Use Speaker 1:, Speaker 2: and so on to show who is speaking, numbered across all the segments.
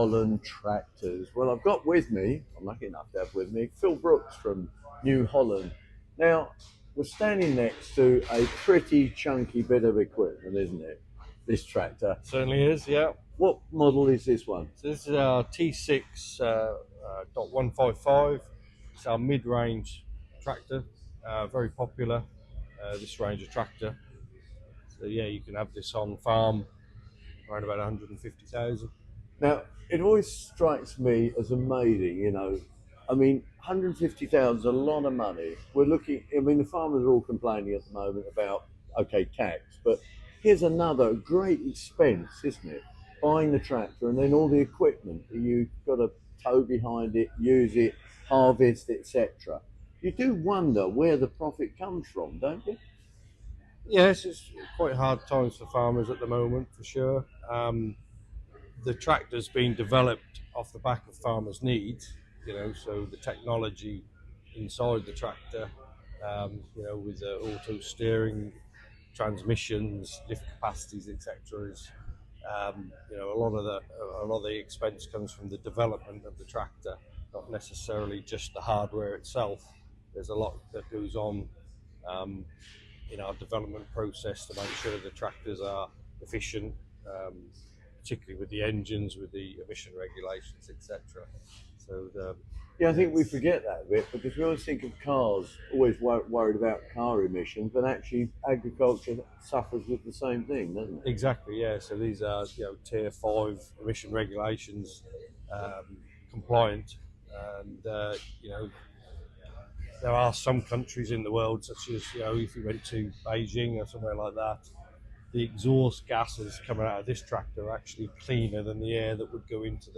Speaker 1: Holland tractors. Well, I've got with me, I'm lucky enough to have with me, Phill Brooks from New Holland. Now, we're standing next to a pretty chunky bit of equipment, isn't it? This tractor.
Speaker 2: Certainly is, yeah.
Speaker 1: What model is this one?
Speaker 2: So this is our T6 .155. It's our mid-range tractor, very popular, this range of tractor. So yeah, you can have this on farm around about 150,000.
Speaker 1: Now, it always strikes me as amazing, you know. I mean, 150,000 is a lot of money. We're looking, I mean, the farmers are all complaining at the moment about, okay, tax, but here's another great expense, isn't it? Buying the tractor and then all the equipment that you've got to tow behind it, use it, harvest, etc. You do wonder where the profit comes from, don't you?
Speaker 2: Yes, it's quite hard times for farmers at the moment, for sure. The tractor's been developed off the back of farmers' needs, you know, so the technology inside the tractor, you know, with the auto steering, transmissions, lift capacities, etc. is, you know, a lot of the expense comes from the development of the tractor, not necessarily just the hardware itself. There's a lot that goes on in our development process to make sure the tractors are efficient, particularly with the engines, with the emission regulations, etc. So
Speaker 1: yeah, I think we forget that a bit because we always think of cars, always worried about car emissions, but actually agriculture suffers with the same thing, doesn't it?
Speaker 2: exactly, yeah. So these are, you know, Tier 5 emission regulations compliant, and you know, there are some countries in the world, such as, you know, if you went to Beijing or somewhere like that, the exhaust gases coming out of this tractor are actually cleaner than the air that would go into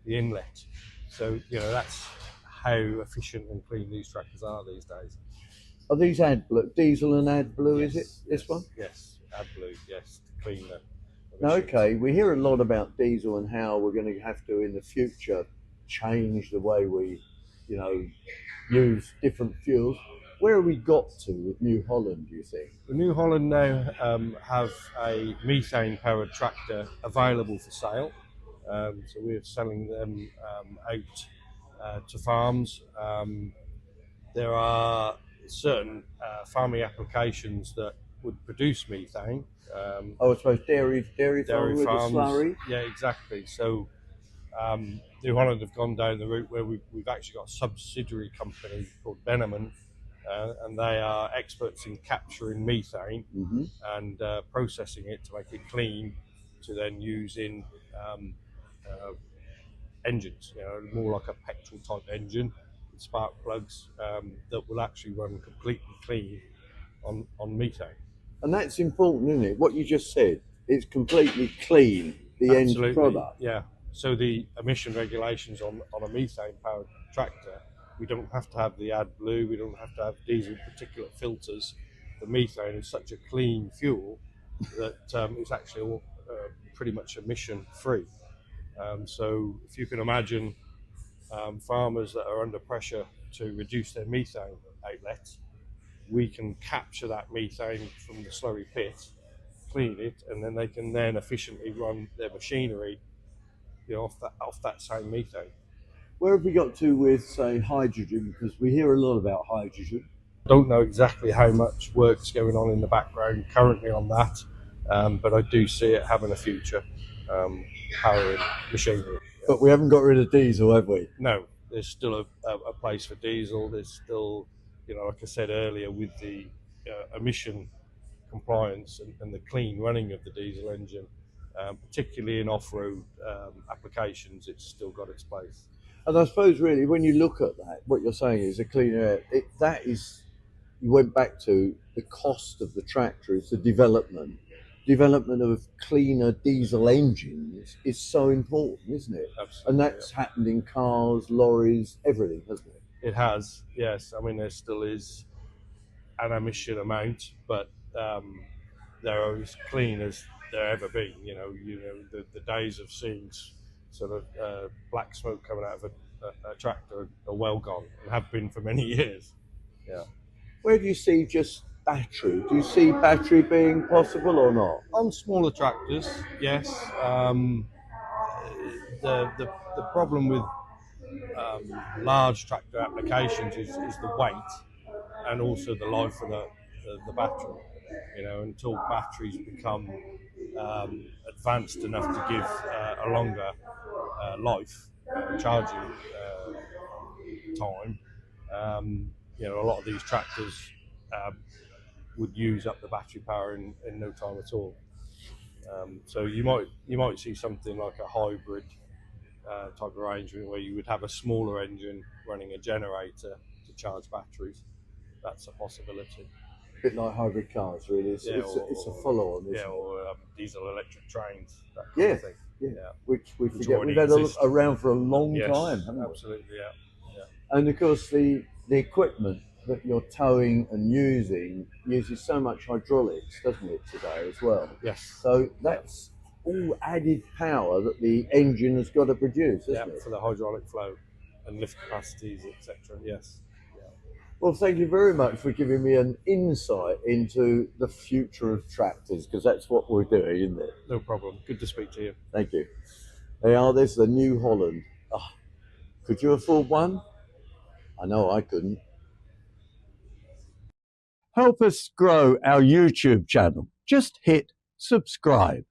Speaker 2: the inlet. So, you know, that's how efficient and clean these tractors are these days.
Speaker 1: Are these AdBlue, diesel and AdBlue,
Speaker 2: Yes,
Speaker 1: is it, this one?
Speaker 2: Yes, AdBlue, yes, to clean the
Speaker 1: Now,
Speaker 2: emissions.
Speaker 1: okay, we hear a lot about diesel and how we're going to have to, in the future, change the way we, you know, use different fuels. Where have we got to with New Holland, do you think?
Speaker 2: The New Holland now have a methane-powered tractor available for sale. So we're selling them out to farms. There are certain farming applications that would produce methane.
Speaker 1: Oh, I suppose dairy farm with the
Speaker 2: farms,
Speaker 1: slurry.
Speaker 2: yeah, exactly. So New Holland have gone down the route where we've actually got a subsidiary company called Benneman, and they are experts in capturing methane and processing it to make it clean to then use in engines, you know, more like a petrol type engine with spark plugs that will actually run completely clean on methane.
Speaker 1: And that's important, isn't it? What you just said, it's completely clean, the
Speaker 2: Absolutely,
Speaker 1: end product.
Speaker 2: yeah. So the emission regulations on a methane powered tractor, we don't have to have the AdBlue, we don't have to have diesel particulate filters. The methane is such a clean fuel that it's actually all, pretty much emission free. So if you can imagine farmers that are under pressure to reduce their methane outlets, we can capture that methane from the slurry pit, clean it, and then they can then efficiently run their machinery, you know, off that same methane.
Speaker 1: Where have we got to with, say, hydrogen? Because we hear a lot about hydrogen.
Speaker 2: Don't know exactly how much work's going on in the background currently on that, but I do see it having a future, powering machinery.
Speaker 1: But we haven't got rid of diesel, have we?
Speaker 2: No, there's still a place for diesel. There's still, you know, like I said earlier, with the emission compliance and the clean running of the diesel engine, particularly in off-road applications, it's still got its place.
Speaker 1: And I suppose really when you look at that, what you're saying is a cleaner air. That is, you went back to the cost of the tractor, is the development of cleaner diesel engines is so important, isn't it?
Speaker 2: Absolutely,
Speaker 1: and that's happened in cars, lorries, everything, hasn't it?
Speaker 2: It has, yes. I mean, there still is an emission amount, but they're as clean as they're ever been. You know, the days of seeing sort of black smoke coming out of a tractor are well gone and have been for many years. Yeah.
Speaker 1: Where do you see just battery? Do you see battery being possible or not?
Speaker 2: On smaller tractors, yes. the problem with large tractor applications is the weight and also the life of the battery. You know, until batteries become advanced enough to give a longer life charging time, you know, a lot of these tractors would use up the battery power in no time at all. So you might see something like a hybrid type of arrangement where you would have a smaller engine running a generator to charge batteries. That's a possibility.
Speaker 1: A bit like hybrid cars, really. It's a follow-on, isn't it?
Speaker 2: Or diesel electric trains, that kind of thing.
Speaker 1: Yeah. Which we forget we've had around for a long time, haven't we?
Speaker 2: Absolutely, yeah.
Speaker 1: And of course, the equipment that you're towing and using uses so much hydraulics, doesn't it, today as well?
Speaker 2: Yes.
Speaker 1: So that's all added power that the engine has got to produce, isn't it?
Speaker 2: For the hydraulic flow and lift capacities, etc. Yes.
Speaker 1: Well, thank you very much for giving me an insight into the future of tractors, because that's what we're doing, isn't it?
Speaker 2: No problem. Good to speak to you.
Speaker 1: Thank you. There's the New Holland. Oh, could you afford one? I know I couldn't. Help us grow our YouTube channel. Just hit subscribe.